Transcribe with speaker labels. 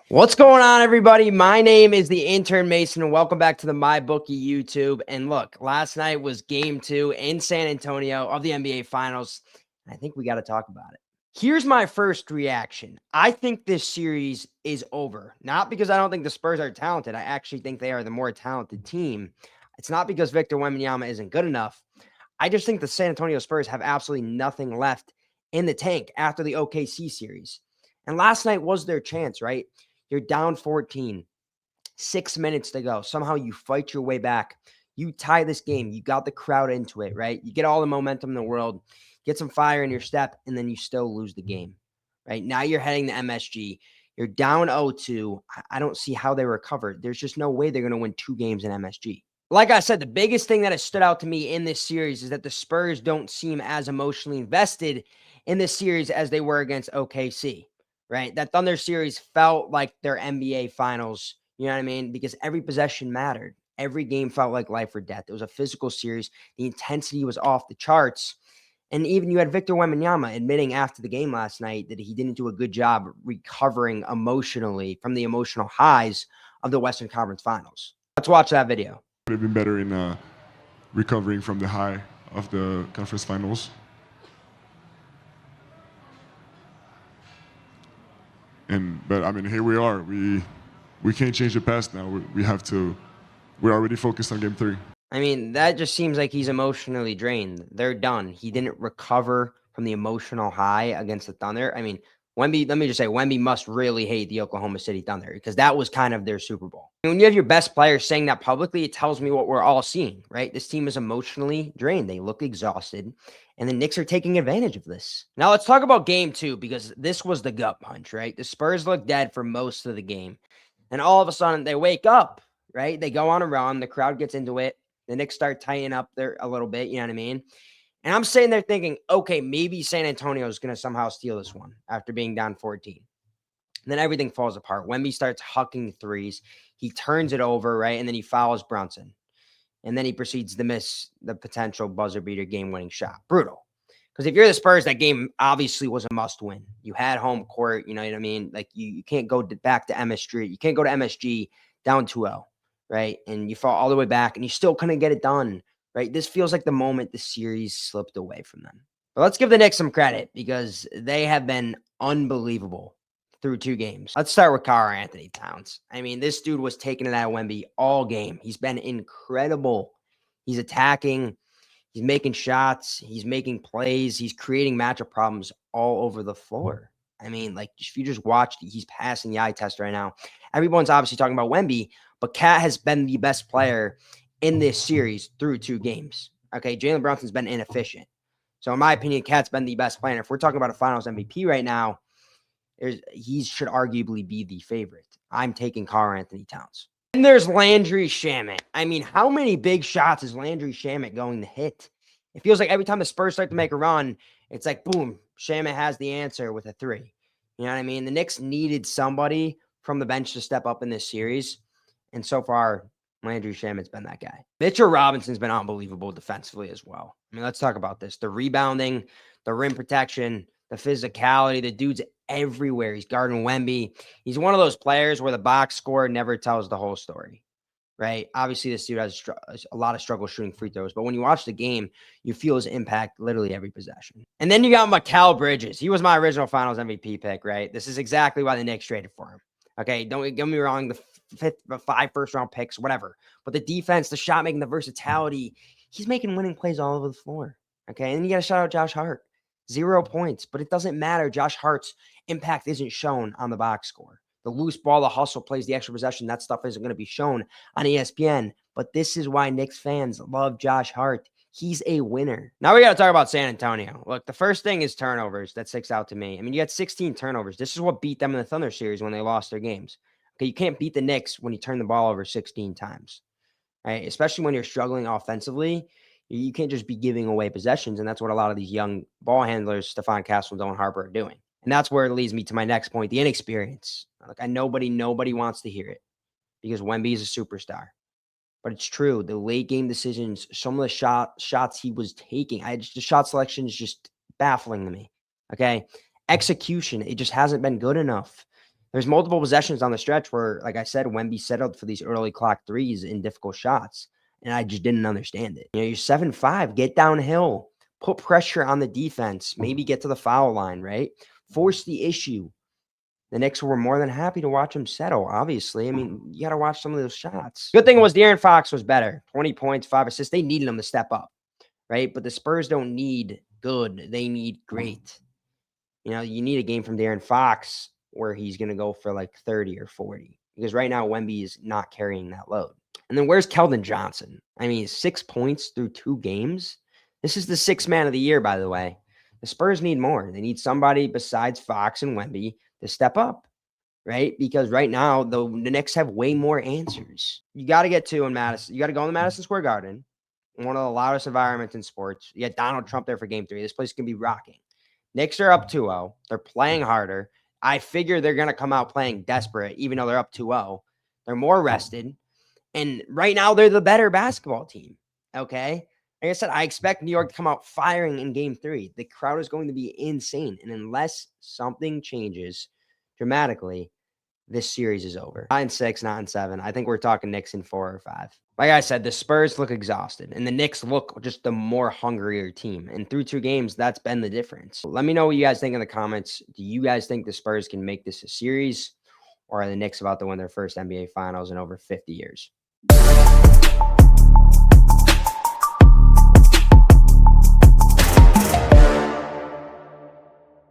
Speaker 1: What's going on, everybody? My name is the intern Mason, and welcome back to the MyBookie YouTube. And look, last night was game 2 in San Antonio of the NBA Finals. And I think we got to talk about it. Here's my first reaction. I think this series is over. Not because I don't think the Spurs are talented. I actually think they are the more talented team. It's not because Victor Wembanyama isn't good enough. I just think the San Antonio Spurs have absolutely nothing left in the tank after the OKC series. And last night was their chance, right? You're down 14, 6 minutes to go. Somehow you fight your way back. You tie this game. You got the crowd into it, right? You get all the momentum in the world, get some fire in your step, and then you still lose the game, right? Now you're heading to MSG. You're down 0-2. I don't see how they recovered. There's just no way they're going to win 2 games in MSG. Like I said, the biggest thing that has stood out to me in this series is that the Spurs don't seem as emotionally invested in this series as they were against OKC. Right? That Thunder series felt like their NBA finals. You know what I mean? Because every possession mattered. Every game felt like life or death. It was a physical series. The intensity was off the charts. And even you had Victor Wembanyama admitting after the game last night that he didn't do a good job recovering emotionally from the emotional highs of the Western Conference Finals. Let's watch that video.
Speaker 2: Would have been better in recovering from the high of the conference finals. But I mean, here we are. We can't change the past now. We have to. We're already focused on game 3.
Speaker 1: I mean, that just seems like he's emotionally drained. They're done. He didn't recover from the emotional high against the Thunder. I mean, Wemby, let me just say, Wemby must really hate the Oklahoma City Thunder because that was kind of their Super Bowl. And when you have your best players saying that publicly, it tells me what we're all seeing, right? This team is emotionally drained. They look exhausted, and the Knicks are taking advantage of this. Now, let's talk about game 2 because this was the gut punch, right? The Spurs look dead for most of the game. And all of a sudden, they wake up, right? They go on a run. The crowd gets into it. The Knicks start tightening up there a little bit, you know what I mean? And I'm sitting there thinking, okay, maybe San Antonio is going to somehow steal this one after being down 14. And then everything falls apart. Wemby starts hucking threes. He turns it over, right? And then he fouls Brunson. And then he proceeds to miss the potential buzzer beater game-winning shot. Brutal. Because if you're the Spurs, that game obviously was a must-win. You had home court, you know what I mean? Like, you can't go back to MSG. You can't go to MSG down 2-0. Right? And you fall all the way back and you still couldn't get it done, right? This feels like the moment the series slipped away from them. But let's give the Knicks some credit because they have been unbelievable through 2 games. Let's start with Karl-Anthony Towns. I mean, this dude was taking it out of Wemby all game. He's been incredible. He's attacking. He's making shots. He's making plays. He's creating matchup problems all over the floor. I mean, like, if you just watched, he's passing the eye test right now. Everyone's obviously talking about Wemby, but Cat has been the best player in this series through 2 games. Okay, Jalen Brunson's been inefficient. So, in my opinion, Cat's been the best player. If we're talking about a Finals MVP right now, he should arguably be the favorite. I'm taking Karl-Anthony Towns. And there's Landry Shamet. I mean, how many big shots is Landry Shamet going to hit? It feels like every time the Spurs start to make a run, it's like, boom, Shamet has the answer with a 3. You know what I mean? The Knicks needed somebody from the bench to step up in this series. And so far, Landry Shamet's been that guy. Mitchell Robinson's been unbelievable defensively as well. I mean, let's talk about this. The rebounding, the rim protection, the physicality, the dude's everywhere. He's guarding Wemby. He's one of those players where the box score never tells the whole story, right? Obviously, this dude has a lot of struggle shooting free throws, but when you watch the game, you feel his impact literally every possession. And then you got Mikal Bridges. He was my original Finals MVP pick, right? This is exactly why the Knicks traded for him. Okay, don't get me wrong, the 5 first-round picks, whatever. But the defense, the shot making, the versatility, he's making winning plays all over the floor. Okay, and you got to shout out Josh Hart. 0 points, but it doesn't matter. Josh Hart's impact isn't shown on the box score. The loose ball, the hustle plays, the extra possession, that stuff isn't going to be shown on ESPN. But this is why Knicks fans love Josh Hart. He's a winner. Now we got to talk about San Antonio. Look, the first thing is turnovers. That sticks out to me. I mean, you had 16 turnovers. This is what beat them in the Thunder series when they lost their games. Okay, you can't beat the Knicks when you turn the ball over 16 times, right? Especially when you're struggling offensively. You can't just be giving away possessions, and that's what a lot of these young ball handlers, Stephon Castle and Dylan Harper, are doing. And that's where it leads me to my next point, the inexperience. Like, nobody wants to hear it because Wemby is a superstar. But it's true. The late game decisions, some of the shots he was taking, the shot selection is just baffling to me. Okay. Execution, it just hasn't been good enough. There's multiple possessions on the stretch where, like I said, Wemby settled for these early clock threes in difficult shots, and I just didn't understand it. You're 7'5", get downhill, put pressure on the defense, maybe get to the foul line, right? Force the issue. The Knicks were more than happy to watch him settle, obviously. I mean, you got to watch some of those shots. Good thing was De'Aaron Fox was better. 20 points, 5 assists. They needed him to step up, right? But the Spurs don't need good. They need great. You need a game from De'Aaron Fox where he's going to go for like 30 or 40. Because right now, Wemby is not carrying that load. And then where's Keldon Johnson? I mean, 6 points through 2 games. This is the 6th man of the year, by the way. The Spurs need more. They need somebody besides Fox and Wemby to step up, right? Because right now, the Knicks have way more answers. You got to get to in Madison. You got to go in the Madison Square Garden, one of the loudest environments in sports. You got Donald Trump there for game 3. This place can be rocking. Knicks are up 2-0. They're playing harder. I figure they're going to come out playing desperate, even though they're up 2-0. They're more rested. And right now, they're the better basketball team, okay? Like I said, I expect New York to come out firing in game 3. The crowd is going to be insane. And unless something changes dramatically, this series is over. 9-6, not in 7. I think we're talking Knicks in 4 or 5. Like I said, the Spurs look exhausted, and the Knicks look just the more hungrier team. And through 2 games, that's been the difference. Let me know what you guys think in the comments. Do you guys think the Spurs can make this a series, or are the Knicks about to win their first NBA Finals in over 50 years?